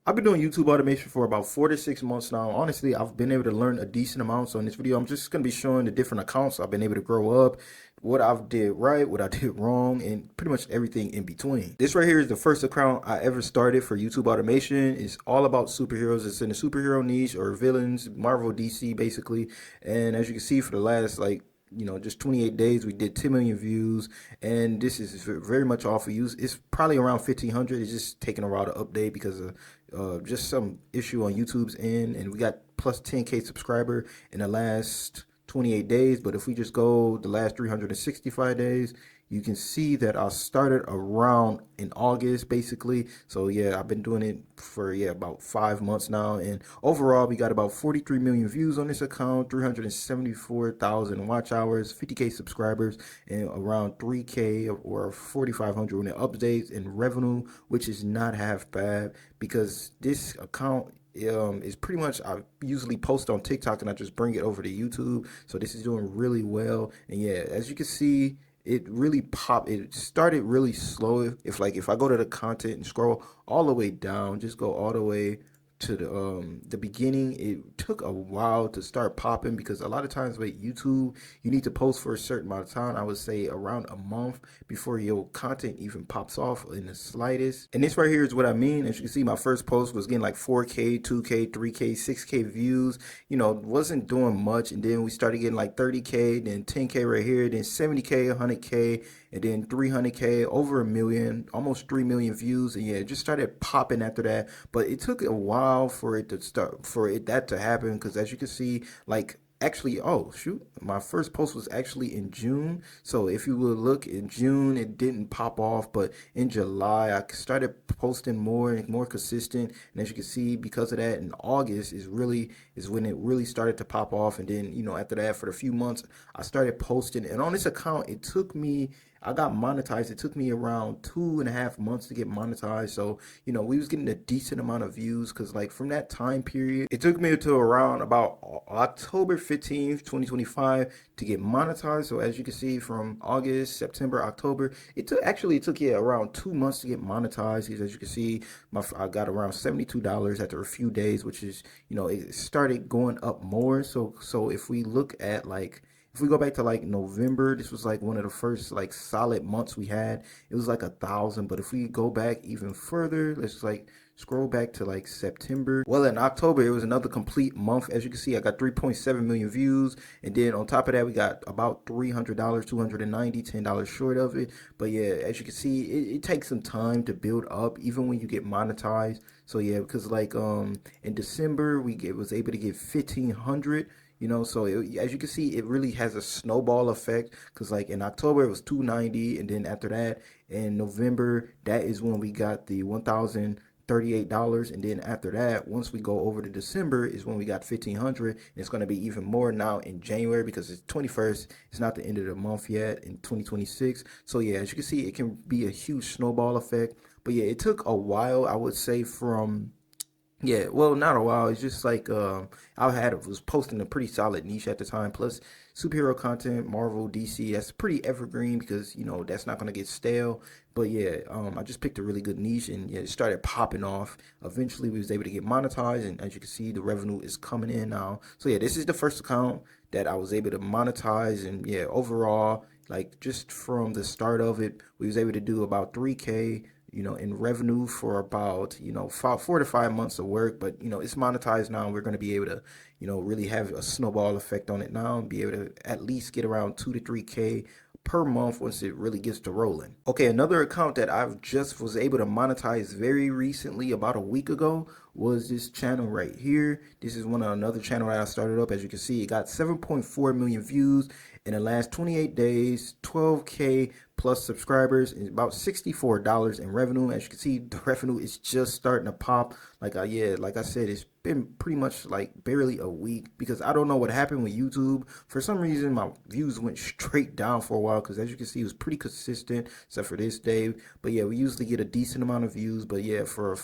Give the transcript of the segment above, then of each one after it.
I've been doing YouTube automation for about 4 to 6 months now. Honestly, I've been able to learn a decent amount. So in this video, I'm just going to be showing the different accounts I've been able to grow up, what I've did right, what I did wrong, and pretty much everything in between. This right here is the first account I ever started for YouTube automation. It's all about superheroes. It's in the superhero niche or villains, Marvel, DC, basically. And as you can see, for the last just 28 days we did 10 million views, and this is very much off of use. It's probably around 1500. It's just taking a while to update because of just some issue on YouTube's end, and we got plus 10K subscriber in the last 28 days. But if we just go the last 365 days, you can see that I started around in August, basically. So yeah, I've been doing it for about 5 months now, and overall we got about 43 million views on this account, 374,000 watch hours, 50K subscribers, and around 3K or 4,500 when it updates, in revenue, which is not half bad because this account is pretty much, I usually post on TikTok and I just bring it over to YouTube. So this is doing really well. And yeah, as you can see, it really popped. It started really slow. If I go to the content and scroll all the way down, just go all the way to the beginning, it took a while to start popping because a lot of times with YouTube, you need to post for a certain amount of time. I would say around a month before your content even pops off in the slightest. And this right here is what I mean. As you can see, my first post was getting like 4K, 2K, 3K, 6K views. Wasn't doing much, and then we started getting like 30K, then 10K right here, then 70K, 100K, and then 300K, over a million, almost 3 million views. And yeah, it just started popping after that. But it took a while for it to start, that to happen, because as you can see, actually, oh shoot, my first post was actually in June. So if you would look in June, it didn't pop off, but in July I started posting more and more consistent. And as you can see, because of that, in August is when it really started to pop off. And then after that, for a few months I started posting, and on this account I got monetized. It took me around 2.5 months to get monetized. So, we was getting a decent amount of views because from that time period, it took me to around about October 15th, 2025 to get monetized. So as you can see, from August, September, October, it took around 2 months to get monetized. Because as you can see, I got around $72 after a few days, which is, it started going up more. So if we look at if we go back to November, this was one of the first solid months we had. It was 1,000. But if we go back even further, let's scroll back to September. Well, in October, it was another complete month. As you can see, I got 3.7 million views. And then on top of that, we got about $300, $290, $10 short of it. But yeah, as you can see, it takes some time to build up, even when you get monetized. So yeah, because in December, was able to get 1,500. So as you can see, it really has a snowball effect, because in October it was 290, and then after that in November, that is when we got the $1,038, and then after that, once we go over to December, is when we got 1,500, and it's going to be even more now in January because it's 21st. It's not the end of the month yet in 2026. So yeah, as you can see, it can be a huge snowball effect. But yeah, it took a while, I would say, from well, not a while. It's just was posting a pretty solid niche at the time. Plus, superhero content, Marvel, DC, that's pretty evergreen because that's not gonna get stale. But yeah, I just picked a really good niche, and yeah, it started popping off. Eventually, we was able to get monetized, and as you can see, the revenue is coming in now. So yeah, this is the first account that I was able to monetize, and yeah, overall, just from the start of it, we was able to do about 3K in revenue for about 4 to 5 months of work. But it's monetized now, and we're going to be able to really have a snowball effect on it now, and be able to at least get around 2 to 3K per month once it really gets to rolling. Okay, another account that I've just was able to monetize very recently, about a week ago, was this channel right here. This is another channel that I started up. As you can see, it got 7.4 million views in the last 28 days, 12K plus subscribers, and about $64 in revenue. As you can see, the revenue is just starting to pop. Like I said, it's been pretty much barely a week, because I don't know what happened with YouTube. For some reason, my views went straight down for a while, because as you can see, it was pretty consistent except for this day. But yeah, we usually get a decent amount of views. But yeah, for a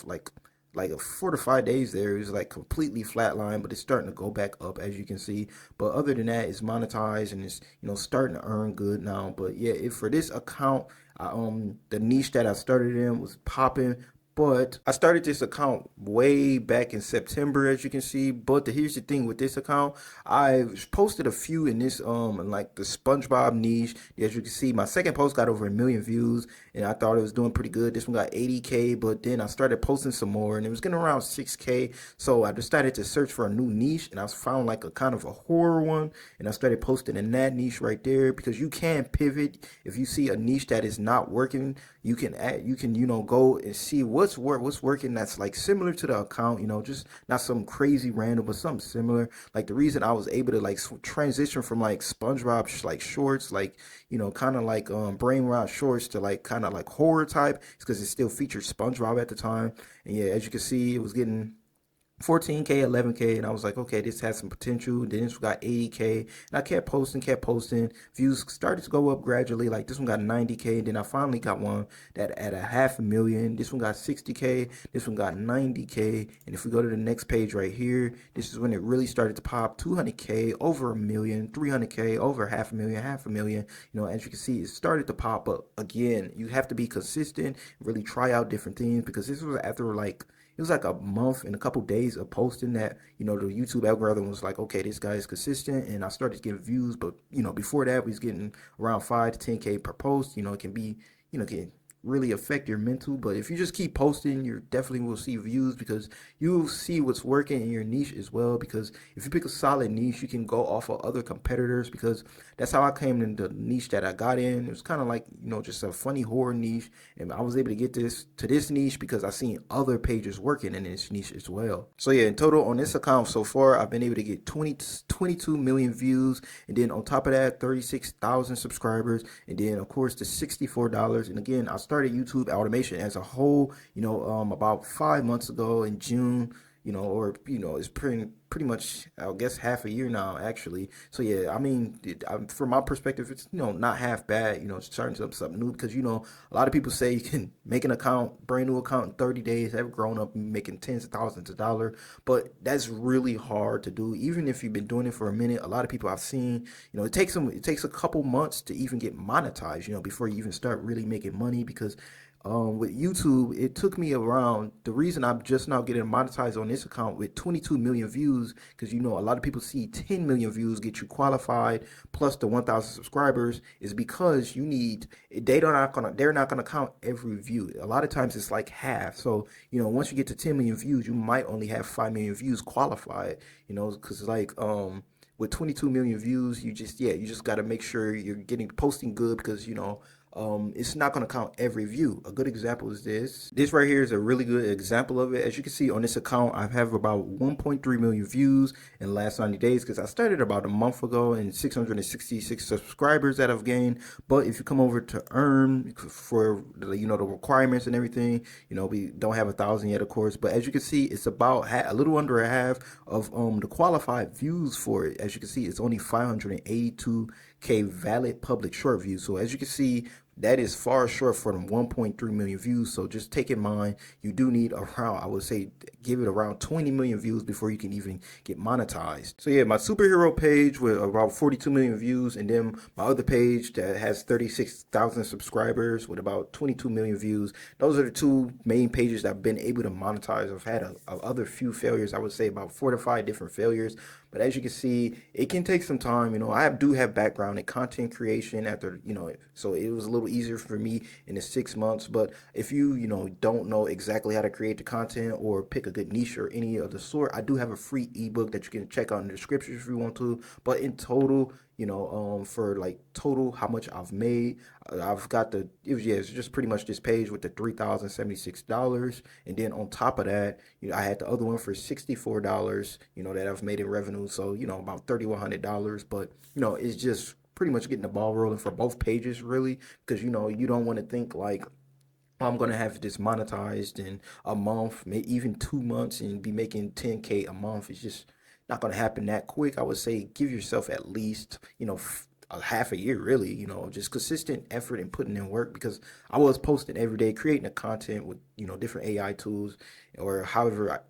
4 to 5 days there, it was completely flatline, but it's starting to go back up, as you can see. But other than that, it's monetized, and it's starting to earn good now. But yeah, for this account, the niche that I started in was popping. But I started this account way back in September, as you can see. But here's the thing with this account, I posted a few in this in like the SpongeBob niche. As you can see, my second post got over 1 million views, and I thought it was doing pretty good. This one got 80K, but then I started posting some more, and it was getting around 6K. So I decided to search for a new niche, and I found like a kind of a horror one, and I started posting in that niche right there, because you can pivot if you see a niche that is not working. You can go and see what's working that's like similar to the account, just not some crazy random, but something similar. Like the reason I was able to like transition from like SpongeBob like shorts, like kind of like brain rot shorts, to like kind of like horror type, is because it still featured SpongeBob at the time. And yeah, as you can see, it was getting 14K, 11K, and I was like, okay, this has some potential. Then this got 80K, and I kept posting. Views started to go up gradually. Like this one got 90K, and then I finally got one that at a 500,000. This one got 60K. This one got 90K. And if we go to the next page right here, this is when it really started to pop. 200K, over 1 million, 300K, over 500,000. As you can see, it started to pop up again. You have to be consistent, really try out different things, because this was after like, it was like a month and a couple days of posting that, the YouTube algorithm was like, okay, this guy is consistent, and I started getting views. But, before that, we was getting around 5 to 10K per post. It can be, can really affect your mental. But if you just keep posting, you definitely will see views, because you'll see what's working in your niche as well. Because if you pick a solid niche, you can go off of other competitors, because that's how I came into the niche that I got in. It was kind of like, just a funny horror niche, and I was able to get this niche because I seen other pages working in this niche as well. So yeah, in total on this account so far, I've been able to get 22 million views, and then on top of that, 36,000 subscribers, and then of course the $64. And again, I started YouTube automation as a whole, about 5 months ago in June, it's pretty much, I guess, half a year now, actually. So yeah, I mean, from my perspective, it's not half bad. Starting something new, because a lot of people say you can make an account, brand new account, in 30 days, have grown up making tens of thousands of dollars. But that's really hard to do, even if you've been doing it for a minute. A lot of people I've seen, it takes a couple months to even get monetized, before you even start really making money. Because with YouTube, it took me around, the reason I'm just now getting monetized on this account with 22 million views, because a lot of people see 10 million views get you qualified, plus the 1,000 subscribers, is because they're not gonna count every view. A lot of times it's like half. So once you get to 10 million views, you might only have 5 million views qualified. Because like with 22 million views, you just got to make sure you're posting good, because it's not going to count every view. A good example is this right here is a really good example of it. As you can see on this account, I have about 1.3 million views in the last 90 days, because I started about a month ago, and 666 subscribers that I've gained. But if you come over to earn for the requirements and everything, we don't have 1,000 yet, of course, but as you can see, it's about a little under a half of the qualified views for it. As you can see, it's only 582K valid public short views. So as you can see, that is far short from 1.3 million views. So just take in mind, you do need around, I would say, give it around 20 million views before you can even get monetized. So yeah, my superhero page with about 42 million views, and then my other page that has 36,000 subscribers with about 22 million views. Those are the two main pages that I've been able to monetize. I've had other few failures, I would say about 4 to 5 different failures. But as you can see, it can take some time. I do have background in content creation after, so it was a little easier for me in the 6 months. But if you, don't know exactly how to create the content or pick a good niche or any of the sort, I do have a free ebook that you can check out in the description if you want to. But in total, for like total how much I've made, I've got it's just pretty much this page with the $3,076, and then on top of that, I had the other one for $64, that I've made in revenue, so about $3,100. But it's just pretty much getting the ball rolling for both pages, really, because you don't want to think like, I'm gonna have this monetized in a month, maybe even 2 months, and be making 10K a month. It's just not gonna happen that quick. I would say give yourself at least, a half a year, really, just consistent effort and putting in work, because I was posting every day, creating the content with, different AI tools, or however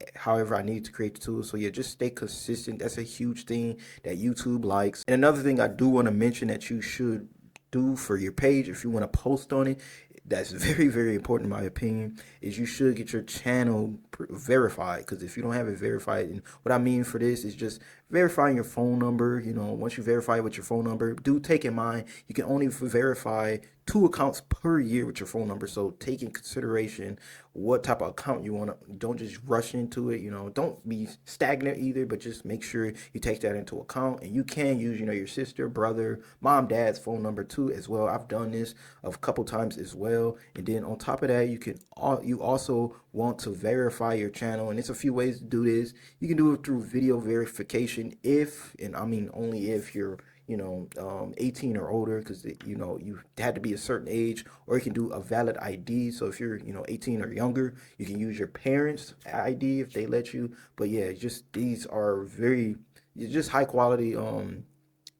I need to create the tools. So yeah, just stay consistent. That's a huge thing that YouTube likes. And another thing I do want to mention that you should do for your page, if you want to post on it, that's very, very important in my opinion, is you should get your channel verified. Because if you don't have it verified, and what I mean for this is just verifying your phone number. Once you verify it with your phone number, do take in mind you can only verify 2 accounts per year with your phone number. So take in consideration what type of account you want to. Don't just rush into it. Don't be stagnant either, but just make sure you take that into account. And you can use, your sister, brother, mom, dad's phone number too as well. I've done this a couple times as well. And then on top of that, you also want to verify your channel, and it's a few ways to do this. You can do it through video verification if, and I mean only if you're 18 or older, because you had to be a certain age, or you can do a valid ID. So if you're 18 or younger, you can use your parents' ID if they let you. But yeah, just these are just high quality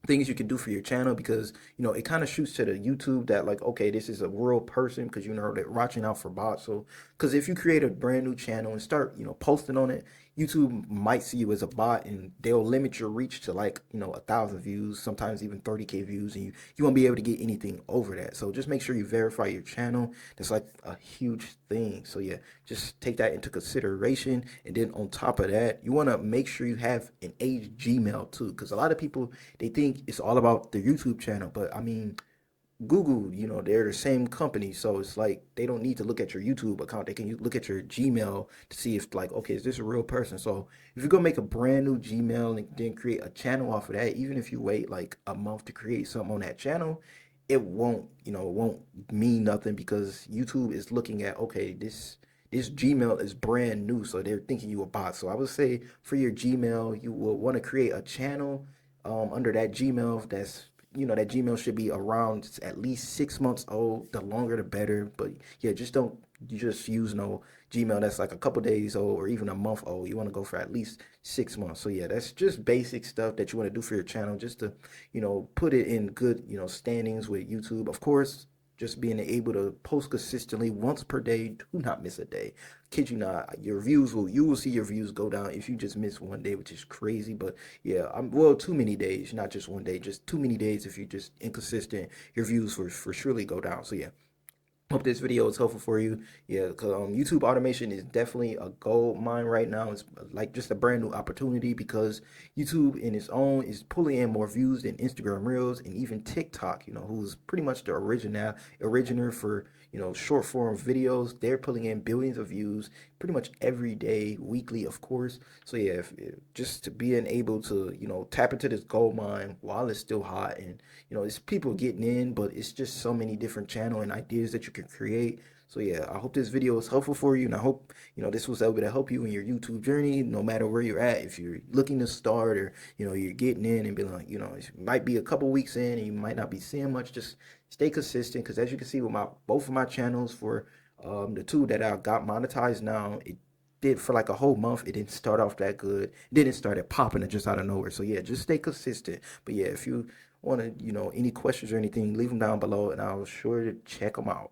things you can do for your channel, because it kind of shoots to the YouTube that, like, okay, this is a real person, because they're watching out for bots. So because if you create a brand new channel and start posting on it, YouTube might see you as a bot, and they'll limit your reach to, like, 1,000 views, sometimes even 30K views, and you won't be able to get anything over that. So just make sure you verify your channel. That's like a huge thing. So yeah, just take that into consideration. And then on top of that, you want to make sure you have an age Gmail too, because a lot of people, they think it's all about the YouTube channel, but I mean, Google, they're the same company, so it's like they don't need to look at your YouTube account. They can look at your Gmail to see if, like, okay, is this a real person? So if you're gonna make a brand new Gmail and then create a channel off of that, even if you wait like a month to create something on that channel, it won't mean nothing, because YouTube is looking at, okay, this Gmail is brand new, so they're thinking you a bot. So I would say for your Gmail, you will want to create a channel under that Gmail that Gmail should be around at least 6 months old. The longer the better. But yeah, don't just use no Gmail that's like a couple days old or even a month old. You want to go for at least 6 months. So yeah, that's just basic stuff that you want to do for your channel, just to put it in good standings with YouTube. Of course, just being able to post consistently once per day. Do not miss a day. Kid you not, you will see your views go down if you just miss one day, which is crazy. But yeah, too many days, not just one day, just too many days. If you just inconsistent, your views for surely go down. So yeah, hope this video is helpful for you. Yeah, because YouTube automation is definitely a gold mine right now. It's like just a brand new opportunity, because YouTube in its own is pulling in more views than Instagram Reels and even TikTok, who's pretty much the originator for, short form videos. They're pulling in billions of views pretty much every day, weekly, of course. So yeah, just to being able to, tap into this gold mine while it's still hot, and, it's people getting in, but it's just so many different channel and ideas that you can create. So yeah, I hope this video was helpful for you, and I hope this was able to help you in your YouTube journey, no matter where you're at. If you're looking to start, or you're getting in and be like, it might be a couple weeks in and you might not be seeing much, just stay consistent. Because as you can see with both of my channels, for the two that I got monetized now, it did for like a whole month. It didn't start off that good. Then it started popping it just out of nowhere. So yeah, just stay consistent. But yeah, if you want to, any questions or anything, leave them down below, and I'll sure to check them out.